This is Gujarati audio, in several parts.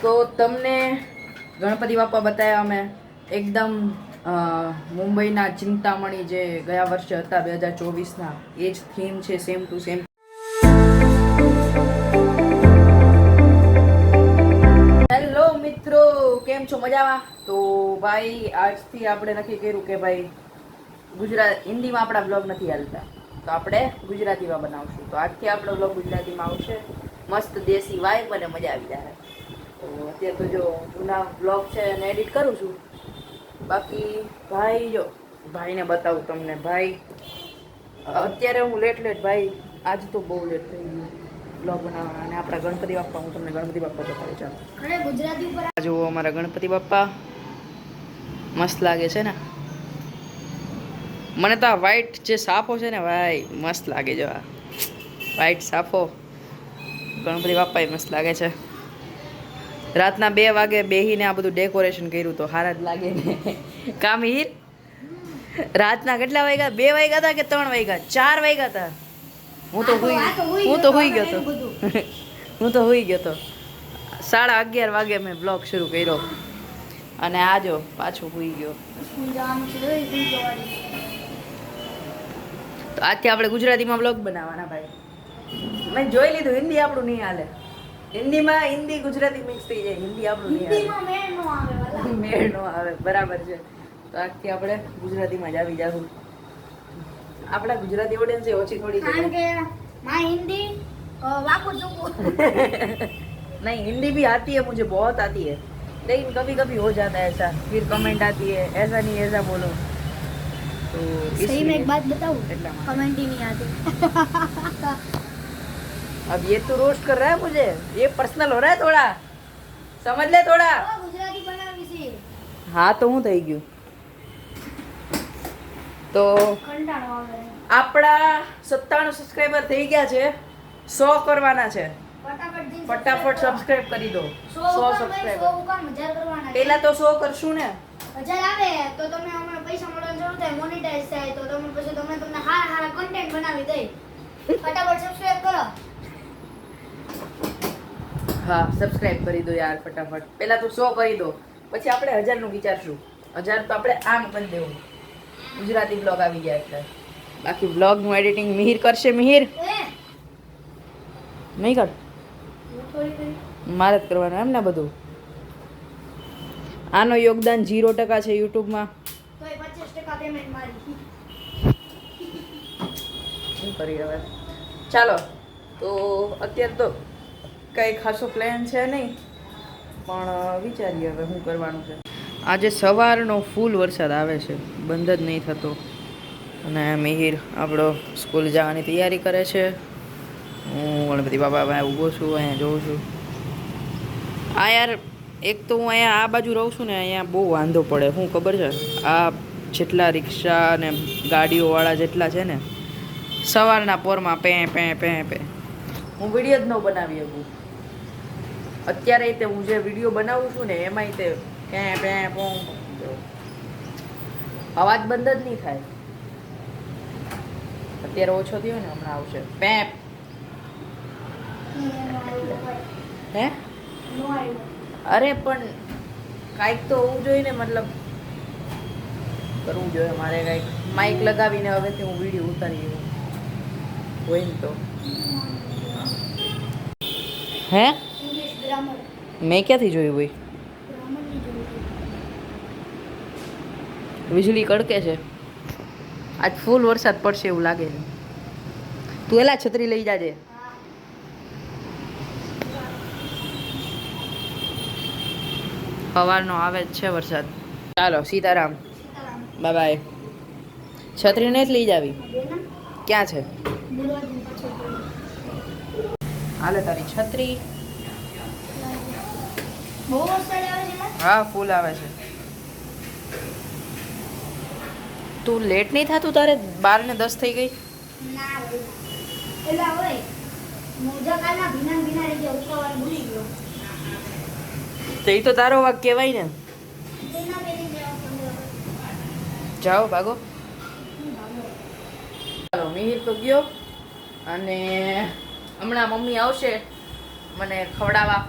તો તમને ગણપતિ બાપા બતાવ્યા અમે એકદમ મુંબઈના ચિંતામણી જે ગયા વર્ષે હતા 2024ના એ જ થીમ છે, સેમ ટુ સેમ. હેલો મિત્રો, કેમ છો? મજામાં? તો ભાઈ આજથી આપણે નક્કી કર્યું કે ભાઈ હિન્દીમાં આપણા બ્લોગ નથી હાલતા, તો આપણે ગુજરાતીમાં બનાવશું. તો આજથી આપણો બ્લોગ ગુજરાતીમાં આવશે. મસ્ત દેશી વાઇબ અને મજા આવી જાય. તો અત્યારે તો જો જૂના બ્લોગ છે એને એડિટ કરું છું. બાકી ભાઈ જો ભાઈને બતાવું તમને. ભાઈ અત્યારે હું લેટ ભાઈ આજ તો બહુ લેટ થઈ ગયું બ્લોગ બનાવવા. અને આપણા ગણપતિ બાપ્પા, હું તમને ગણપતિ બાપ્પા બતાવું. ચાલો ગુજરાતી ઉપર જુઓ, અમારા ગણપતિ બાપ્પા મસ્ત લાગે છે ને. મને તો આ વ્હાઈટ જે સાફો છે ને ભાઈ મસ્ત લાગે. જો આ વ્હાઈટ સાફો ગણપતિ બાપ્પા મસ્ત લાગે છે. રાતના 2 વાગે બેહીને આ બધું ડેકોરેશન કર્યું તો હારા જ લાગે ને. કામીર રાતના કેટલા વાગ્યા? 2 વાગ્યા હતા કે 3 વાગ્યા? 4 વાગ્યા હતા. હું તો હુઈ ગયો તો. હું તો હુઈ ગયો તો. 11:30 વાગે મેં બ્લોગ શરૂ કર્યો અને આજો પાછું હુઈ ગયો. તો આજથી આપણે ગુજરાતીમાં બ્લોગ બનાવવાના ભાઈ. મેં જોઈ લીધું હિન્દી આપણું નહીં હાલે. હિન્દીમાં હિન્દી ગુજરાતી મિક્સ થઈ જાય. હિન્દી આપણું નહીં હાલે. મેળ નો આવે. બરાબર છે. તો આજથી આપણે ગુજરાતીમાં જ આવી જાશું. આપણા ગુજરાતી ઓડિયન્સ ઓછી થોડી છે. हिंदी वाकु चुकु नहीं, हिंदी भी आती है मुझे, बहुत आती है, लेकिन कभी कभी हो जाता है ऐसा, फिर कमेंट आती है ऐसा नहीं ऐसा बोलो. तो सही में एक बात बताऊं, कमेंट ही नहीं आती. अब ये तो रोस्ट कर रहा है मुझे, ये पर्सनल हो रहा है थोड़ा, समझ ले थोड़ा. गुजराती बनावी છે. હા તો હું થઈ ગયું. તો કંટાળો આવે. આપણા 97 સબસ્ક્રાઇબર થઈ ગયા છે. 100 કરવાના છે. ફટાફટ સબસ્ક્રાઇબ કરી દો. 100 સબસ્ક્રાઇબર. પહેલા તો 100 કરશું ને. 1000 આવે તો તમે અમને પૈસા મળવાની જરૂર થાય, મોનેટાઈઝ થાય તો તમે પછી તમને હારા કન્ટેન્ટ બનાવી દઈ. ફટાફટ સબસ્ક્રાઇબ કરો. હા સબસ્ક્રાઇબ કરી દો યાર ફટાફટ. પહેલા તો 100 કરી દો, પછી આપણે 1000 નું વિચારશું. 1000 તો આપણે આમ કરી દેવું ગુજરાતી બ્લોગ આવી જાય એટલે. બાકી બ્લોગ નું એડિટિંગ મિહિર કરશે. મિહિર નહીં કર, મારે જ કરવાનું એમ ને બધું. આનો યોગદાન 0% છે યુટ્યુબમાં. તોય 50% પેમેન્ટ મારી. શું કરી હવે? ચાલો તો અત્યારે તો કંઈ ખાસો પ્લાન છે નહીં, પણ વિચારીએ હવે શું કરવાનું છે. આજે સવારનો ફૂલ વરસાદ આવે છે, બંધ જ નહીં થતો. અને મિહિર આપણો સ્કૂલ જવાની તૈયારી કરે છે. હું ગણપતિ બાપા પાસે ઊભો છું, અહીંયા જોઉં છું. આ યાર એક તો હું અહીંયા આ બાજુ રહું છું ને, અહીંયા બહુ વાંધો પડે. શું ખબર છે, આ જેટલા રિક્ષા અને ગાડીઓવાળા જેટલા છે ને, સવારના પોરમાં પે પે પે પે. હું વિડીયો જ ન બનાવી શકું. અત્યારે તે હું જે વિડીયો બનાવું છું ને એમાંય તે પે પે પોં, અવાજ બંધ જ નહીં થાય. અત્યારે ઓછો થયો ને, હમણાં આવશે પે. હે અરે પણ કાંઈક તો હોવું જોઈએ ને, મતલબ કરવું જોઈએ મારે કાંઈક. માઇક લગાવીને હવેથી હું વિડીયો ઉતારી હોય ને તો. હે ઇંગ્લિશ ગ્રામર મેં ક્યાંથી જોયું ભાઈ? વીજળી કડકે છે. આજ ફૂલ વરસાદ પડશે એવું લાગે છે. તું એલા છત્રી લઈ જાજે. સવારનો આવે જ છે વરસાદ. ચાલો સીતારામ, બાય બાય. છત્રી ને જ લઈ જાવી. ક્યાં છે? હાલે તારી છત્રી. બહુ વરસાદ આવે છે. હા ફૂલ આવે છે. તું લેટ નહીં થતું? તારે 12:10 થઈ ગઈ. ના ભાઈ એલા હોય મોજા કાલના ભીના રહી ગયા, ઉકાવાળ ભૂલી ગયો. તો એ તો તારો વાગ કહેવાય ને. તેના બેરી જાઓ ભાગો. ચાલો મિહિર તો ગયો અને હમણાં મમ્મી આવશે મને ખવડાવવા.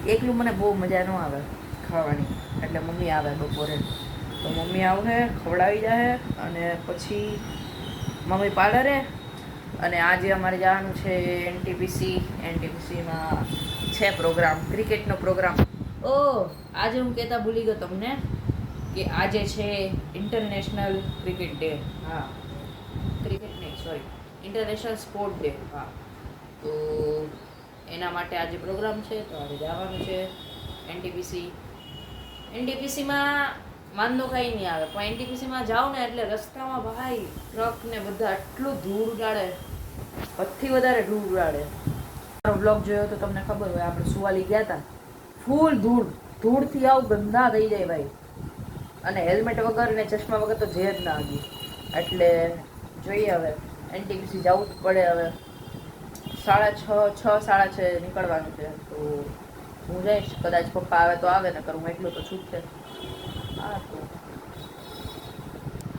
એકલું મને બહુ મજા ન આવે ખાવાની, એટલે મમ્મી આવે બપોરે, તો મમ્મી આવે ખવડાવી જાય અને પછી મમ્મી પાર્લરે. અને આજે અમારે જવાનું છે એનટીપીસીમાં છે પ્રોગ્રામ, ક્રિકેટનો પ્રોગ્રામ. આજે હું કહેતા ભૂલી ગયો તમને કે આજે છે ઇન્ટરનેશનલ ક્રિકેટ ડે. હા, ક્રિકેટ નહીં, સોરી, ઇન્ટરનેશનલ સ્પોર્ટ ડે. હા, તો એના માટે આજે પ્રોગ્રામ છે, તો આજે જવાનું છે એનટીપીસીમાં. વાંધો કંઈ નહીં આવે, પણ એનટીપીસીમાં જાઓ ને એટલે રસ્તામાં ભાઈ ટ્રક ને બધા એટલું ધૂળ ઉડાડે, હદથી વધારે ધૂળ ઉડાડે. મારો બ્લોગ જોયો તો તમને ખબર હોય, આપણે સુવાલી ગયા હતા, ફૂલ ધૂળથી આવું ગંદા થઈ જાય ભાઈ. અને હેલ્મેટ વગર ને ચશ્મા વગર તો જે જ ના ગયું. એટલે જોઈએ હવે એનટીપીસી જવું જ પડે. હવે 6:30 નીકળવાનું છે, તો હું જઈશ. કદાચ પપ્પા આવે તો આવે, ને કરું એટલું તો છૂટ છે. હા,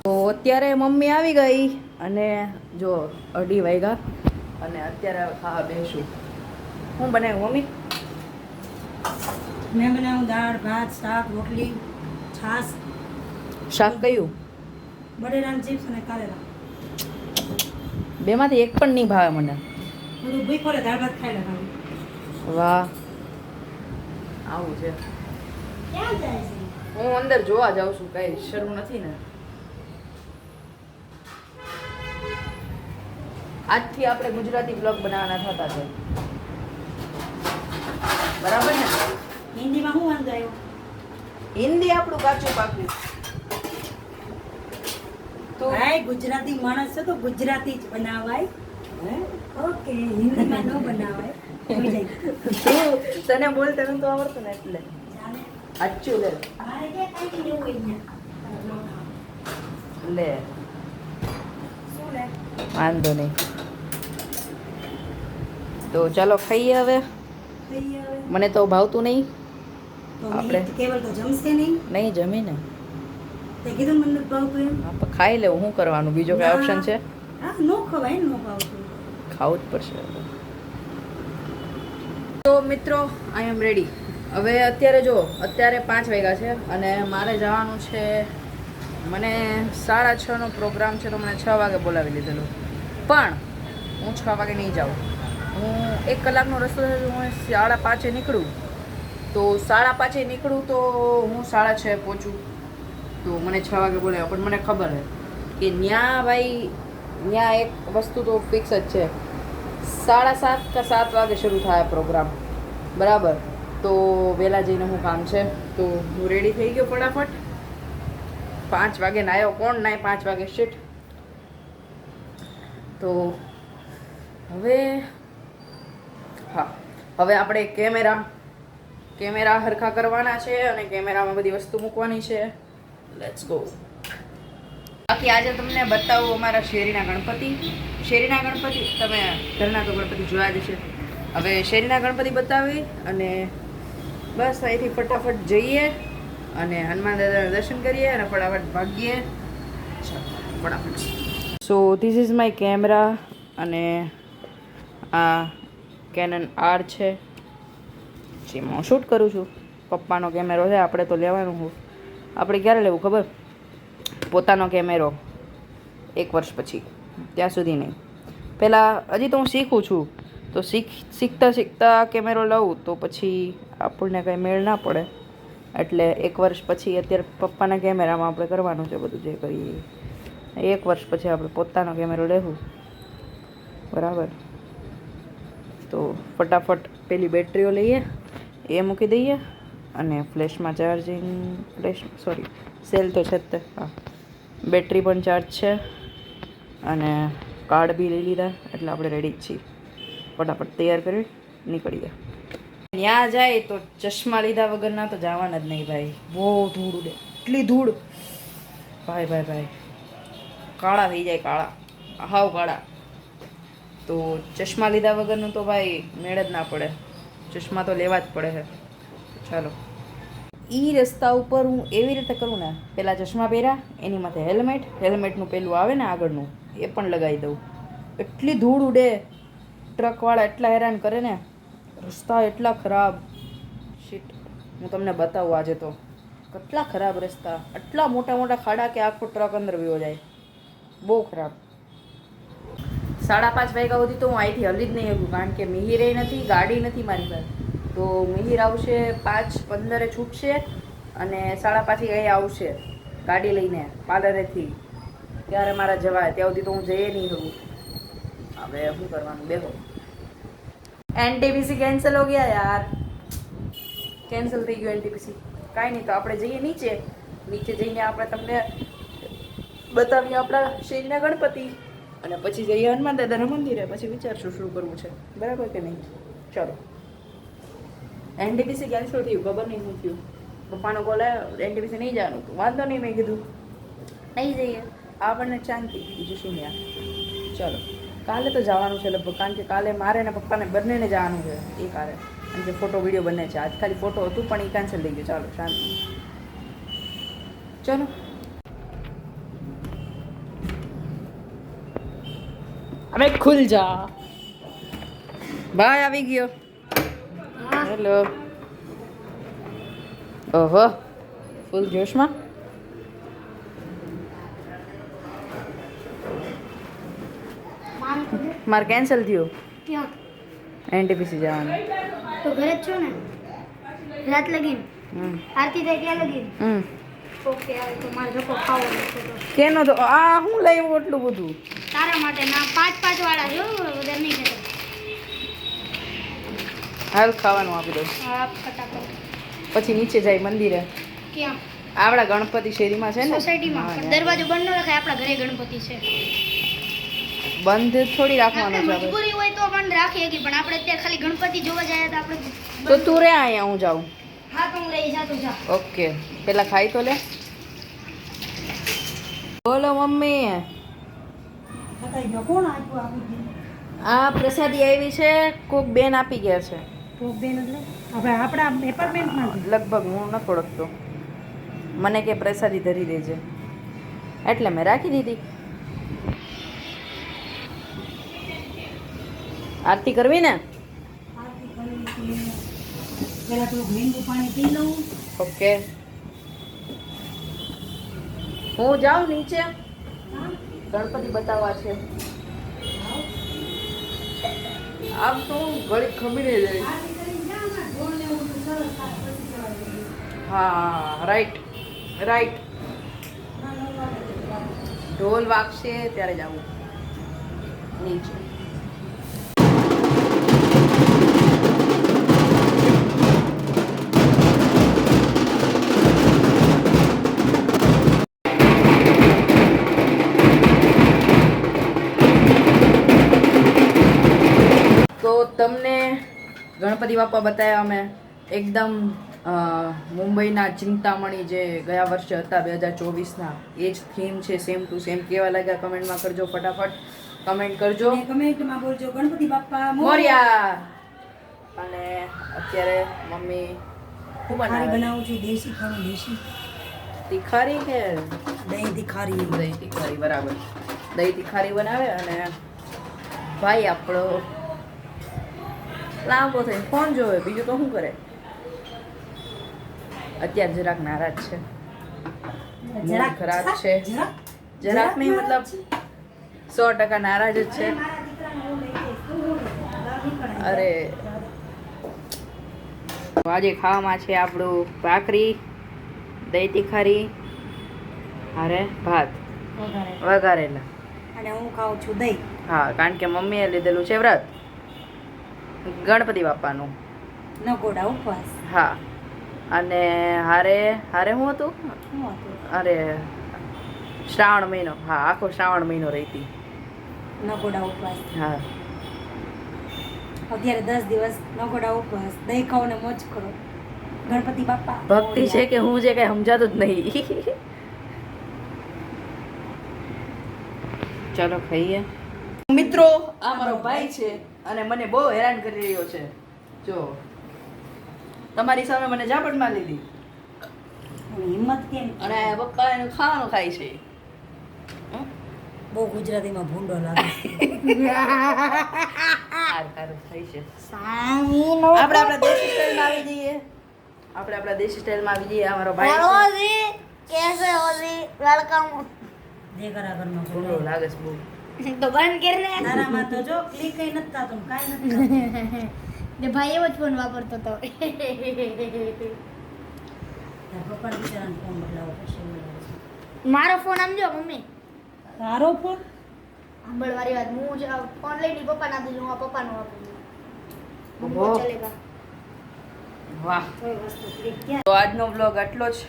તો અત્યારે મમ્મી આવી ગઈ અને જો 2:30 વાગ્યા અને અત્યારે ખાવા બેસું. શું બનાવ્યું મમ્મી? મેં બનાવ્યું દાળ ભાત શાક રોટલી છાશ. શાક કયું? બટેટાના ચિપ્સ અને કારેલા. બેમાંથી એક પણ નહીં ભાવે મને. બધું ભૂખ પડે દાળ ભાત ખાઈ લે ખાલી. વાહ, આવું છે. ક્યાં જાય છે? હું અંદર જોવા જાઉં છું, કઈ શરૂ નથી ને. આજથી આપણે ગુજરાતી બ્લોગ બનાવવાના થતા છે, બરાબર ને? હિન્દીમાં શું વાંધો આવ્યો? હિન્દી આપણું કાચું પાક્યું. તો ભાઈ ગુજરાતી માણસ છે તો ગુજરાતી જ બનાવાય. ઓકે, હિન્દીમાં ન બનાવાય. થઈ જાય. તને બોલતા નતું આવડતું ને એટલે ચાલે. સાચું લે. મારે ક્યાં કાંઈ નહીં જવું અહીંયા. લે, શું લે? વાંધો નહીં. તો ચાલો ખાઈએ હવે. થઈ હવે. મને તો ભાવતું નહીં. તો આપણે- આપણે કેવલ તો જમશે નહીં. નહીં જમી ને, તે કીધું ને મને નથી ભાવતું એમ. આપણે ખાઈ લેવું. શું કરવાનું? બીજો કઈ ઓપ્શન છે? હા, નો ખવાય નો ભાવતું. ખાવું જ પડશે. તો મિત્રો, આઈ એમ રેડી. હવે અત્યારે 5 વાગ્યા છે અને મારે જવાનું છે. મને 6:30 પ્રોગ્રામ છે, તો મને 6 વાગે બોલાવી લીધેલું. પણ હું 6 વાગે નહીં જાઉં. હું 1 કલાકનો રસ્તો છે, હું 5:30 નીકળું. તો 5:30 નીકળું તો હું 6:30 પહોંચું. તો મને 6 વાગે બોલાવ્યો, પણ મને ખબર છે કે ત્યાં ભાઈ ત્યાં એક વસ્તુ તો ફિક્સ જ છે, 7:30 કે 7 વાગે શરૂ થાય પ્રોગ્રામ, બરાબર? તો વહેલા જઈને હું કામ છે, તો હું રેડી થઈ ગયો ફટાફટ. 5 વાગે નાયો. કોણ નાય 5 વાગે? શિટ. તો હવે આપણે કેમેરા હરખા કરવાના છે અને કેમેરામાં બધી વસ્તુ મૂકવાની છે. Let's go. બાકી આજે તમને બતાવું અમારા શેરીના ગણપતિ. તમે ઘરના તો ગણપતિ જોયા જ છે. હવે શેરીના ગણપતિ બતાવી અને બસ અહીંથી ફટાફટ જઈએ અને હનુમાન દાદાના દર્શન કરીએ અને ફટાફટ ભાગીએ. ફટાફટ. So this is my camera અને આ કેનન R છે, જેમાં હું શૂટ કરું છું. પપ્પાનો કેમેરો છે, આપણે તો લેવાનું હું. આપણે ક્યારે લેવું ખબર? પોતાનો કેમેરો 1 વર્ષ પછી, ત્યાં સુધી નહીં. પહેલાં હજી તો હું શીખું છું, તો શીખતા કેમેરો લઉં તો પછી આપણને કંઈ મેળ ના પડે. એટલે 1 વર્ષ પછી અત્યારે પપ્પાના કેમેરામાં આપણે કરવાનું છે બધું જે કરીએ. 1 વર્ષ પછી આપણે પોતાનો કેમેરો લેવું, બરાબર? તો ફટાફટ પેલી બેટરીઓ લઈએ, એ મૂકી દઈએ અને ફ્લેશમાં સેલ તો છે જ તે. હા, બેટરી પણ ચાર્જ છે અને કાર્ડ બી લઈ લીધા, એટલે આપણે રેડી જ છીએ. ફટાફટ તૈયાર કરી નીકળીએ. ત્યાં જાય તો ચશ્મા લીધા વગરના તો જવાના જ નહીં ભાઈ. બહુ ધૂળ ઉડે, એટલી ધૂળ ભાઈ કાળા થઈ જાય, હાવ કાળા. તો ચશ્મા લીધા વગરનું તો ભાઈ મેળ જ ના પડે. ચશ્મા તો લેવા જ પડે છે. ચાલો. રસ્તા ઉપર હું એવી રીતે કરું ને, પહેલાં ચશ્મા પહેર્યા, એની માથે હેલ્મેટનું પેલું આવે ને આગળનું, એ પણ લગાવી દઉં. એટલી ધૂળ ઉડે, ટ્રકવાળા એટલા હેરાન કરે ને, રસ્તા એટલા ખરાબ. શીટ હું તમને બતાવું આજે તો કેટલા ખરાબ રસ્તા, આટલા મોટા મોટા ખાડા કે આખો ટ્રક અંદર વયો જાય, બહુ ખરાબ. 5:30 વાગ્યા સુધી તો હું અહીંથી હલી જ નહીં શકું, કારણ કે મિહિર નથી, ગાડી નથી મારી પાસે. તો મિહિર આવશે 5:15 છૂટશે અને 5:30 અહીં આવશે ગાડી લઈને પાર્લરેથી. ત્યારે મારા જવાય, ત્યાં સુધી તો હું જઈએ નહીં શકું. હવે શું કરવાનું, બેહો. એનટીપીસી કેન્સલ હો ગયા યાર, કેન્સલ થઈ ગયું એનટીપીસી. કાંઈ નહીં, તો આપણે જઈએ નીચે. નીચે જઈને આપણે તમને બતાવીએ આપણા શેરીના ગણપતિ અને પછી જઈએ હનુમાન દાદાના મંદિરે. પછી વિચારશું શું કરવું છે, બરાબર કે નહીં. ચલો. એનટીપીસી કેન્સલ થયું, ખબર નહીં શું થયું. પપ્પાનો કોલ આવ્યો, એનટીપીસી નહીં જવાનું. વાંધો નહીં, મેં કીધું નહીં જઈએ, આપણને શાંતિ, બીજું શું યાર. ચલો, કાલે તો જવાનું છે લગભગ, કારણ કે કાલે મારે ને પપ્પાને બંનેને જવાનું છે એ કાલે. અને જે ફોટો વિડીયો બને છે, આજ ખાલી ફોટો હતું પણ એ કેન્સલ થઈ ગયું. ચાલો શાંતિ. ચલો. હવે ખુલ જા. ભાઈ આવી ગયો. હેલો. ઓહો, ફૂલ જોશમાં. મારે કેન્સલ થયું ક્યાં? એનટીપીસી જવાનું. તો ઘરે જ છો ને? રાત લગીન આરતી થાય ત્યાં લગીન? ઓકે, હવે તો મારે ધક્કો ખાવાનો છે. તો કેનો તો આ હું લાવ્યો એટલું બધું તારા માટે ના 5 વાળા જો, વધારે નહીં કહેતો. હાલ ખાવાનું આપી દઉં. હા, ફટાફટ. પછી નીચે જાય મંદિરે. ક્યાં? આપણા ગણપતિ શેરીમાં છે ને, સોસાયટીમાં. હા, પણ ત્યાં. દરવાજો બંધ ન રખાય, આપણા ઘરે ગણપતિ છે. બંધ થોડી રાખવાનો આપણે છે આપણે. મજબૂરી હોય તો બંધ રાખીએ કે, પણ આપણે અત્યારે ખાલી ગણપતિ જોવા જાય તો આપણે તો તું રે અહીંયા, હું જાઉં. હા, તો હું રહી જાતો જા. ઓકે, પેલા ખાઈ તો લે. બોલો મમ્મી. બતાવી દો કોણ આપ્યું આપી દીધું? આ પ્રસાદી આવી છે, કોક બેન આપી ગયા છે તો બેન એટલે આપણે આપણા એપાર્ટમેન્ટમાં લગભગ. હું નથી ઓળખતો. મને કે પ્રસાદી ધરી દેજે, એટલે મેં રાખી દીધી. આરતી કરવી ને? આરતી કરવી છે. પહેલા થોડુંક લીંબુ પાણી પી લઉં. ઓકે, હું જાઉં નીચે, હા? ગણપતિ બતાવવા છે. આમ તો હું ઘડી ખમીને જઈશ. આરતી કરીને જાઓ ને, ઢોલ ને એવું બધું સરસ થાય, પછી જવાય બધું. હા, રાઈટ રાઈટ. ના, 9 વાગે જવાનું. ઢોલ વાગશે ત્યારે જવું નીચે. તો તમને ગણપતિ બાપા બતાવ્યા અમે એકદમ મુંબઈના ચિંતામણી જે ગયા વર્ષે હતા 2024ના, એ જ થીમ છે, સેમ ટુ સેમ. કેવા લાગ્યા કમેન્ટમાં કરજો, ફટાફટ કમેન્ટ કરજો. અને કમેન્ટમાં બોલજો ગણપતિ બાપ્પા મોર્યા. અને અત્યારે મમ્મી શું ખારી બનાવે? બનાવું છું, દેશી ખાણું, દેશી તિખારી કે દહીં તીખારી. દહીં તિખારી? બરાબર, દહીં તિખારી બનાવે. અને ભાઈ આપણો લાંબો થઈને ફોન જોવે, બીજું તો શું કરે. અત્યારે જરાક નારાજ છે, મૂડ ખરાબ છે. જરાક નહીં, મતલબ 100% નારાજ જ છે. અરે આજે ખાવામાં છે આપણું ભાખરી, દહીં તિખારી, અરે ભાત વઘારેલા. અને હું ખાઉં છું દહીં. હા, કારણ કે મમ્મીએ લીધેલું છે વ્રત ગણપતિ બાપાનું. નકોડા ઉપવાસ. હા, અને હારે હારે શું હતું? શું હતું? અરે શ્રાવણ મહિનો. હા, આખો શ્રાવણ મહિનો રહીતી. નકોડા ઉપવાસ. હા, અત્યારે 10 દિવસ નકોડા ઉપવાસ, દહીં ખાઓ ને મોજ કરો. ગણપતિ બાપા ભક્તિ છે કે હું છે કઈ સમજાતું જ નહીં. ચાલો ખાઈએ. મિત્રો, આ મારો ભાઈ છે અને મને બહુ હેરાન કરી રહ્યો છે. જો તમારી સામે મને ઝાપટમાં લીધી હિંમત કેમ? અને પપ્પા એનું ખાવાનું ખાય છે. બહુ ગુજરાતીમાં ભૂંડો લાગે. સારું સારું થઈ છે. આપણે આપણા દેશી સ્ટાઈલમાં આવી જઈએ. આપણે આપણા દેશી સ્ટાઇલમાં આવી જઈએ. અમારો ભાઈ હેલો છે. જી કેસે હો જી વેલકમ દે કરા ઘરમાં બોલો, બોલો. લાગે છે બહુ. તો બંધ કર ને તારામાં તો જો ક્લિક કઈ નથી થતું ને કાંઈ નથી થતું. ને ભાઈ એવો જ ફોન વાપરતો હતો તારા પપ્પાને બિચારાને ફોન બદલાવો પડશે એવું લાગે છે. મારો ફોન આમ જો મમ્મી તારો ફોન સાંભળવારી વાત હું જ ફોન લઈને પપ્પા ના દીધું હું આ પપ્પાનો વાપરું ઓહો. મમ્મી ચલેગા વાહ. કોઈ વસ્તુ ક્લિક ક્યાં તો આજનો વ્લોગ આટલો જ.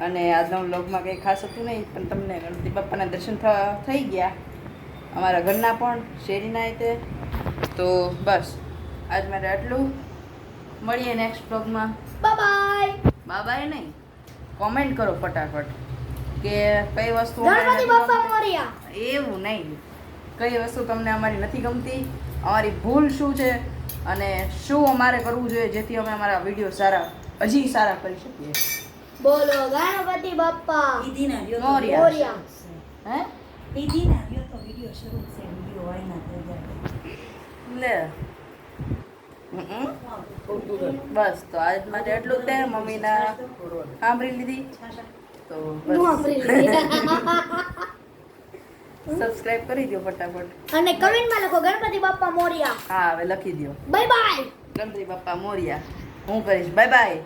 અને આજના વ્લોગમાં કંઈ ખાસ હતું નહીં, પણ તમને ગણપતિ બાપ્પાના દર્શન થઈ ગયા, અમારા ઘરના પણ, શેરીના તે. તો બસ આજ માટે આટલું. મળીએ નેક્સ્ટ વ્લોગમાં. બાય બાય બાય નહીં, કોમેન્ટ કરો ફટાફટ કે કઈ વસ્તુ ગણપતિ અમારી બાપ્પા નથી મોરયા ગમતી. એવું નહીં, કઈ વસ્તુ તમને અમારી નથી ગમતી, અમારી ભૂલ શું છે અને શું અમારે કરવું જોઈએ જેથી અમે અમારા વિડીયો સારા હજી સારા કરી શકીએ. બોલો ગણપતિ બાપ્પા ઈદીના રહ્યો તો મોરયા. વિડીયો મોરયા. શરૂ છે. હે ઈદીના રહ્યો તો વિડીયો શરૂ છે. વિડીયો વાયના થઈ જાય. લે બસ તો આજ માટે એટલું જ તે. મમ્મીના સાંભળી લીધી તો નું વાપરી લીધી. સબસ્ક્રાઇબ કરી દો ફટાફટ. અને કમેન્ટમાં લખો ગણપતિ બાપ્પા મોરયા હા હવે લખી દો બાય બાય ગણપતિ બાપ્પા મોરિયા. હું કરીશ બાય બાય.